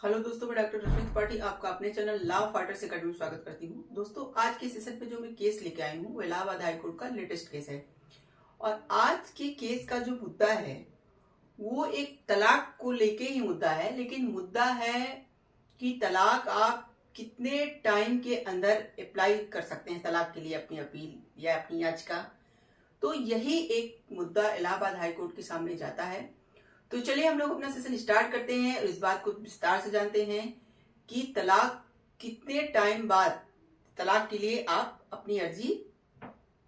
Hello दोस्तों, मैं doctor रश्मि त्रिपाठी आपका अपने चैनल लॉ फाइटर्स अकेडमी में स्वागत करती हूँ। दोस्तों, आज के सेशन पे जो मैं केस लेके आई हूँ वो इलाहाबाद हाई कोर्ट का लेटेस्ट केस है। और आज के केस का जो मुद्दा है वो एक तलाक को लेके ही मुद्दा है, लेकिन मुद्दा है कि तलाक आप कितने टाइम के अंदर अप्लाई कर सकते हैं तलाक के लिए अपनी अपील या अपनी याचिका। तो यही एक मुद्दा इलाहाबाद हाई कोर्ट के सामने जाता है। तो चलिए हम लोग अपना सेशन स्टार्ट करते हैं और इस बात को विस्तार से जानते हैं कि तलाक कितने टाइम बाद तलाक के लिए आप अपनी अर्जी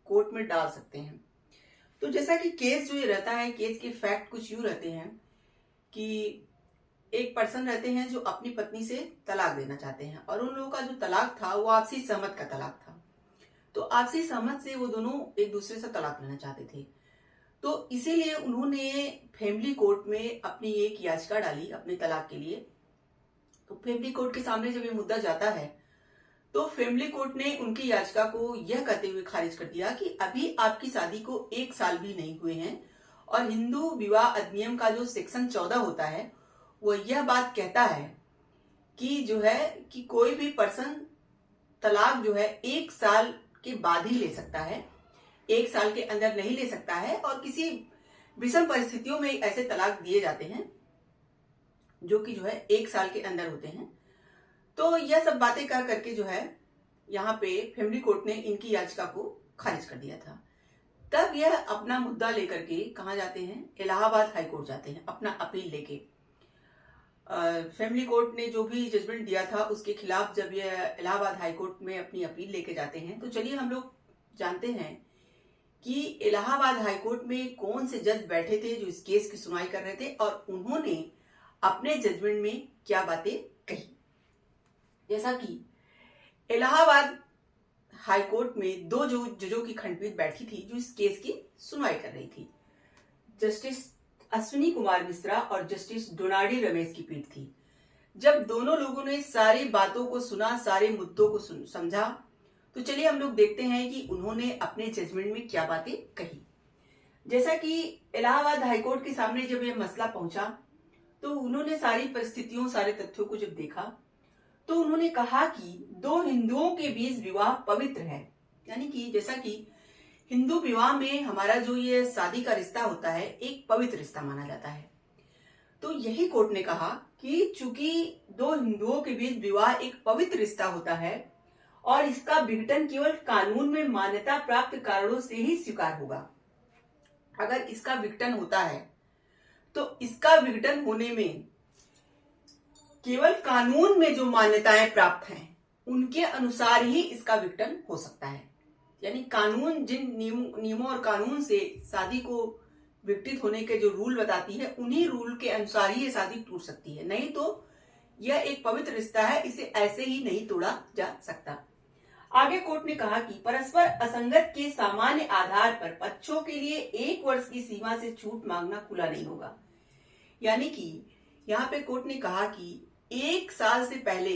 कोर्ट में डाल सकते हैं। तो जैसा कि केस जो ये रहता है, केस के फैक्ट कुछ यूं रहते हैं कि एक पर्सन रहते हैं जो अपनी पत्नी से तलाक देना चाहते हैं और उन लोगों का जो तलाक था वो आपसी सहमत का तलाक था। तो आपसी सहमत से वो दोनों एक दूसरे से तलाक लेना चाहते थे। तो इसीलिए उन्होंने फैमिली कोर्ट में अपनी एक याचिका डाली अपने तलाक के लिए। तो फैमिली कोर्ट के सामने जब ये मुद्दा जाता है तो फैमिली कोर्ट ने उनकी याचिका को यह कहते हुए खारिज कर दिया कि अभी आपकी शादी को 1 साल भी नहीं हुए हैं और हिंदू विवाह अधिनियम का जो सेक्शन 14 होता है वो यह बात कहता है कि जो है कि कोई भी पर्सन तलाक जो है 1 साल के बाद ही ले सकता है, 1 साल के अंदर नहीं ले सकता है। और किसी विषम परिस्थितियों में ऐसे तलाक दिए जाते हैं जो कि जो है 1 साल के अंदर होते हैं। तो यह सब बातें कर करके जो है यहाँ पे फैमिली कोर्ट ने इनकी याचिका को खारिज कर दिया था। तब यह अपना मुद्दा लेकर के कहाँ जाते हैं, इलाहाबाद हाई कोर्ट जाते हैं अपना अपील लेके। फैमिली कोर्ट ने जो भी जजमेंट दिया था उसके खिलाफ जब यह इलाहाबाद हाई कोर्ट में अपनी अपील लेके जाते हैं तो चलिए हम लोग जानते हैं कि इलाहाबाद हाई कोर्ट में कौन से जज बैठे थे जो इस केस की सुनवाई कर रहे थे और उन्होंने अपने जजमेंट में क्या बातें कही। जैसा कि इलाहाबाद हाई कोर्ट में 2 जजों की खंडपीठ बैठी थी जो इस केस की सुनवाई कर रही थी। जस्टिस अश्विनी कुमार मिश्रा और जस्टिस डोनाल्डी रमेश की पीठ थी। जब दोनों लोगों ने सारी बातों को सुना, सारे मुद्दों को समझा, तो चलिए हम लोग देखते हैं कि उन्होंने अपने जजमेंट में क्या बातें कही। जैसा कि इलाहाबाद हाईकोर्ट के सामने जब यह मसला पहुंचा तो उन्होंने सारी परिस्थितियों, सारे तथ्यों को जब देखा तो उन्होंने कहा कि 2 हिंदुओं के बीच विवाह पवित्र है। यानी कि जैसा कि हिंदू विवाह में हमारा जो ये शादी का रिश्ता होता है एक पवित्र रिश्ता माना जाता है। तो यही कोर्ट ने कहा कि चूंकि 2 हिंदुओं के बीच विवाह एक पवित्र रिश्ता होता है और इसका विघटन केवल कानून में मान्यता प्राप्त कारणों से ही स्वीकार होगा। अगर इसका विघटन होता है तो इसका विघटन होने में केवल कानून में जो मान्यताएं प्राप्त हैं उनके अनुसार ही इसका विघटन हो सकता है। यानी कानून जिन नियमों और कानून से शादी को विघटित होने के जो रूल बताती है उन्हीं रूल के अनुसार ही ये शादी टूट सकती है, नहीं तो यह एक पवित्र रिश्ता है, इसे ऐसे ही नहीं तोड़ा जा सकता। आगे कोर्ट ने कहा कि परस्पर असंगत के सामान्य आधार पर पक्षों के लिए 1 वर्ष की सीमा से छूट मांगना खुला नहीं होगा। यानी कि यहाँ पे कोर्ट ने कहा कि 1 साल से पहले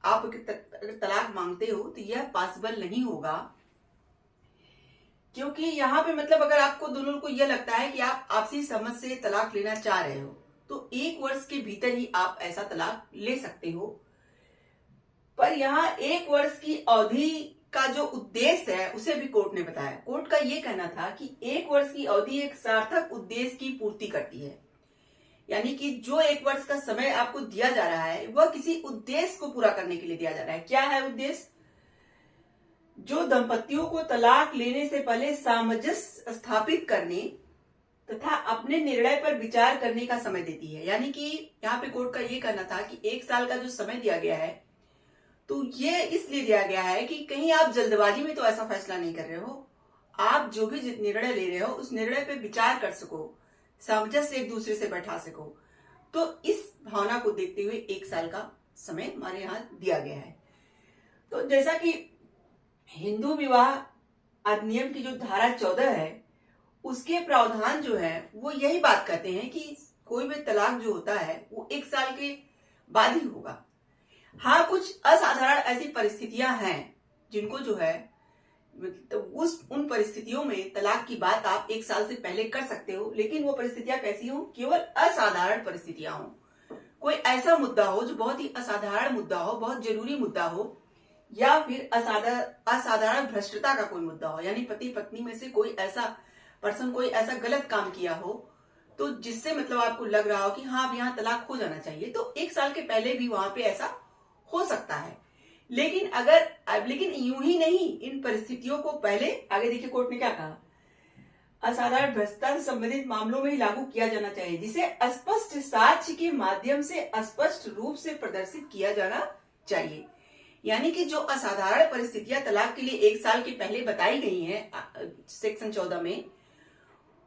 आप अगर तलाक मांगते हो तो यह पॉसिबल नहीं होगा, क्योंकि यहाँ पे मतलब अगर आपको दोनों को यह लगता है कि आप आपसी समझ से तलाक लेना चाह रहे हो तो 1 वर्ष के भीतर ही आप ऐसा तलाक ले सकते हो। पर यहाँ 1 वर्ष की अवधि का जो उद्देश्य है उसे भी कोर्ट ने बताया। कोर्ट का ये कहना था कि 1 वर्ष की अवधि एक सार्थक उद्देश्य की पूर्ति करती है। यानी कि जो 1 वर्ष का समय आपको दिया जा रहा है वह किसी उद्देश्य को पूरा करने के लिए दिया जा रहा है। क्या है उद्देश्य? जो दंपतियों को तलाक लेने से पहले सामंजस्य स्थापित करने तथा अपने निर्णय पर विचार करने का समय देती है। यानी कि यहाँ पे कोर्ट का ये कहना था कि 1 साल का जो समय दिया गया है तो ये इसलिए दिया गया है कि कहीं आप जल्दबाजी में तो ऐसा फैसला नहीं कर रहे हो, आप जो भी निर्णय ले रहे हो उस निर्णय पे विचार कर सको, सामंजस्य एक दूसरे से बैठा सको। तो इस भावना को देखते हुए 1 साल का समय हमारे यहाँ दिया गया है। तो जैसा कि हिंदू विवाह अधिनियम की जो धारा 14 है उसके प्रावधान जो है वो यही बात कहते हैं कि कोई भी तलाक जो होता है वो 1 साल के बाद ही होगा। हाँ, कुछ असाधारण ऐसी परिस्थितियां हैं जिनको जो है तो उन परिस्थितियों में तलाक की बात आप 1 साल से पहले कर सकते हो, लेकिन वो परिस्थितियां कैसी हो? केवल असाधारण परिस्थितियां हो। कोई ऐसा मुद्दा हो जो बहुत ही असाधारण मुद्दा हो, बहुत जरूरी मुद्दा हो, या फिर असाधारण भ्रष्टता का कोई मुद्दा हो, यानी पति पत्नी में से कोई ऐसा पर्सन कोई ऐसा गलत काम किया हो तो जिससे मतलब आपको लग रहा हो कि हाँ अब यहाँ तलाक हो जाना चाहिए, तो 1 साल के पहले भी वहां पे ऐसा हो सकता है। लेकिन यूं ही नहीं, इन परिस्थितियों को पहले आगे देखिए कोर्ट ने क्या कहा, असाधारण भ्रष्टता से संबंधित मामलों में ही लागू किया जाना चाहिए, जिसे स्पष्ट साक्ष्य के माध्यम से स्पष्ट रूप से प्रदर्शित किया जाना चाहिए। यानी कि जो असाधारण परिस्थितियां तलाक के लिए 1 साल के पहले बताई गई हैं सेक्शन 14 में,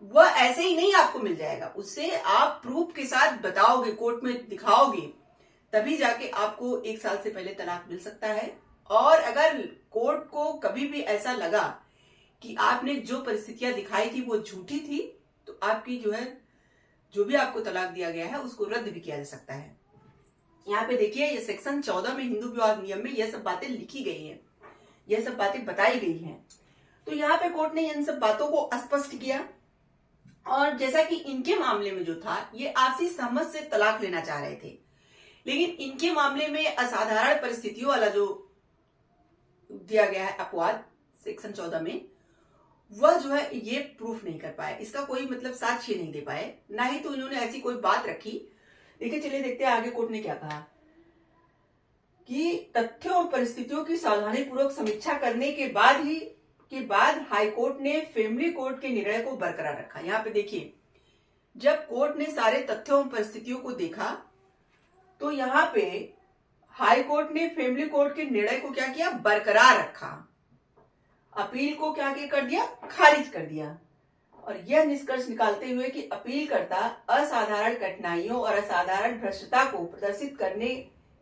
वह ऐसे ही नहीं आपको मिल जाएगा, उससे आप प्रूफ के साथ बताओगे, कोर्ट में दिखाओगे, तभी जाके आपको 1 साल से पहले तलाक मिल सकता है। और अगर कोर्ट को कभी भी ऐसा लगा कि आपने जो परिस्थितियां दिखाई थी वो झूठी थी, तो आपकी जो भी आपको तलाक दिया गया है उसको रद्द भी किया जा सकता है। यहाँ पे देखिए, ये सेक्शन 14 में हिंदू विवाह नियम में यह सब बातें लिखी गई हैं, यह सब बातें बताई गई हैं। तो यहाँ पे कोर्ट ने इन सब बातों को स्पष्ट किया, और जैसा कि इनके मामले में जो था, ये आपसी सहमत से तलाक लेना चाह रहे थे, लेकिन इनके मामले में असाधारण परिस्थितियों वाला जो दिया गया है अपवाद सेक्शन 14 में, वह ये प्रूफ नहीं कर पाए, इसका कोई मतलब साक्ष्य नहीं दे पाए, ना ही तो इन्होंने ऐसी कोई बात रखी। देखिए, चलिए देखते हैं आगे कोर्ट ने क्या कहा कि तथ्यों और परिस्थितियों की सावधानी पूर्वक समीक्षा करने के बाद हाईकोर्ट ने फैमिली कोर्ट के निर्णय को बरकरार रखा। यहाँ पे देखिए, जब कोर्ट ने सारे तथ्यों और परिस्थितियों को देखा तो यहाँ पे हाईकोर्ट ने फैमिली कोर्ट के निर्णय को क्या किया, बरकरार रखा, अपील को क्या कर दिया, खारिज कर दिया, और यह निष्कर्ष निकालते हुए कि अपीलकर्ता असाधारण कठिनाइयों और असाधारण भ्रष्टता को प्रदर्शित करने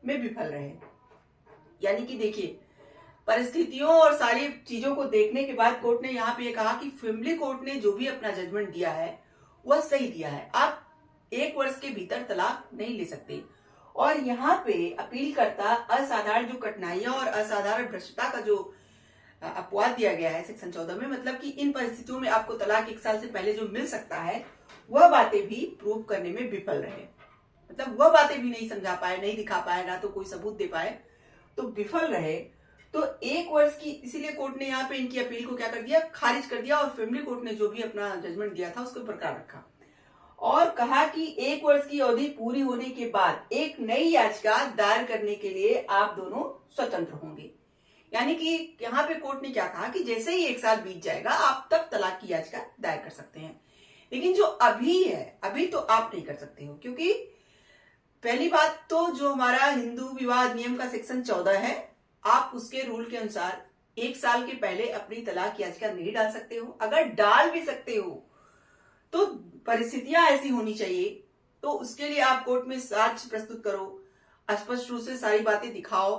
में विफल रहे। यानी कि देखिए, परिस्थितियों और सारी चीजों को देखने के बाद कोर्ट ने यहाँ पे कहा कि फैमिली कोर्ट ने जो भी अपना जजमेंट दिया है वह सही दिया है, आप 1 वर्ष के भीतर तलाक नहीं ले सकते। और यहाँ पे अपीलकर्ता असाधारण जो कठिनाइयां और असाधारण भ्रष्टता का जो अपवाद दिया गया है सेक्शन 14 में, मतलब कि इन परिस्थितियों में आपको तलाक 1 साल से पहले जो मिल सकता है, वह बातें भी प्रूव करने में विफल रहे, मतलब वह बातें भी नहीं समझा पाए, नहीं दिखा पाए, ना तो कोई सबूत दे पाए, तो विफल रहे। तो 1 वर्ष की, इसीलिए कोर्ट ने यहाँ पे इनकी अपील को क्या कर दिया, खारिज कर दिया, और फैमिली कोर्ट ने जो भी अपना जजमेंट दिया था उसको बरकरार रखा, और कहा कि 1 वर्ष की अवधि पूरी होने के बाद एक नई याचिका दायर करने के लिए आप दोनों स्वतंत्र होंगे। यानी कि यहाँ पे कोर्ट ने क्या कहा कि जैसे ही 1 साल बीत जाएगा आप तब तलाक की याचिका दायर कर सकते हैं, लेकिन जो अभी है, अभी तो आप नहीं कर सकते हो, क्योंकि पहली बात तो जो हमारा हिंदू विवाह नियम का सेक्शन 14 है, आप उसके रूल के अनुसार 1 साल के पहले अपनी तलाक याचिका नहीं डाल सकते हो। अगर डाल भी सकते हो तो परिस्थितियां ऐसी होनी चाहिए, तो उसके लिए आप कोर्ट में साक्ष्य प्रस्तुत करो, स्पष्ट रूप से सारी बातें दिखाओ,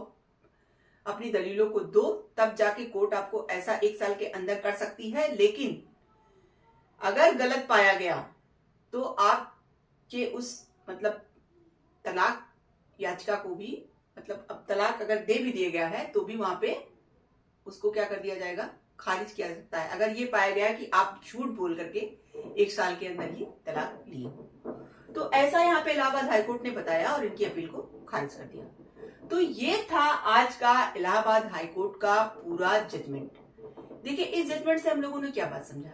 अपनी दलीलों को दो, तब जाके कोर्ट आपको ऐसा 1 साल के अंदर कर सकती है। लेकिन अगर गलत पाया गया तो आपके उस मतलब तलाक याचिका को भी, मतलब अब तलाक अगर दे भी दिया गया है तो भी वहां पे उसको क्या कर दिया जाएगा, खारिज किया जा सकता है, अगर ये पाया गया कि आप झूठ बोल करके 1 साल के अंदर ही तलाक लिए। तो ऐसा यहाँ पे इलाहाबाद हाईकोर्ट ने बताया और इनकी अपील को खारिज कर दिया। तो ये था आज का इलाहाबाद हाईकोर्ट का पूरा जजमेंट। देखिए, इस जजमेंट से हम लोगों ने क्या बात समझा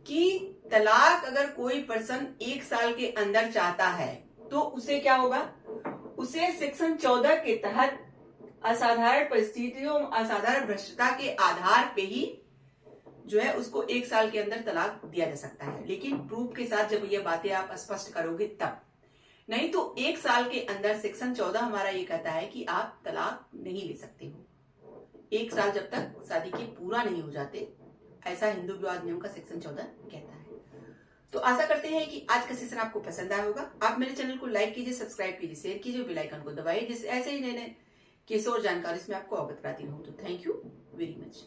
कि तलाक अगर कोई पर्सन 1 साल के अंदर चाहता है तो उसे क्या होगा, उसे सेक्शन 14 के तहत असाधारण परिस्थितियों, असाधारण भ्रष्टता के आधार पे ही उसको 1 साल के अंदर तलाक दिया जा सकता है, लेकिन प्रूफ के साथ जब ये बातें आप स्पष्ट करोगे तब, नहीं तो 1 साल के अंदर सेक्शन 14 हमारा ये कहता है कि आप तलाक नहीं ले सकते हो 1 साल जब तक शादी के पूरा नहीं हो जाते, ऐसा हिंदू विवाह नियम का सेक्शन 14 कहता है। तो आशा करते हैं कि आज का सेशन आपको पसंद आया होगा। आप मेरे चैनल को लाइक कीजिए, सब्सक्राइब कीजिए, शेयर कीजिए, बेल आइकन को दबाइए, जिससे ऐसे ही नए नए केस और जानकारी इसमें आपको अवगत कराती रहूं। तो थैंक यू वेरी मच।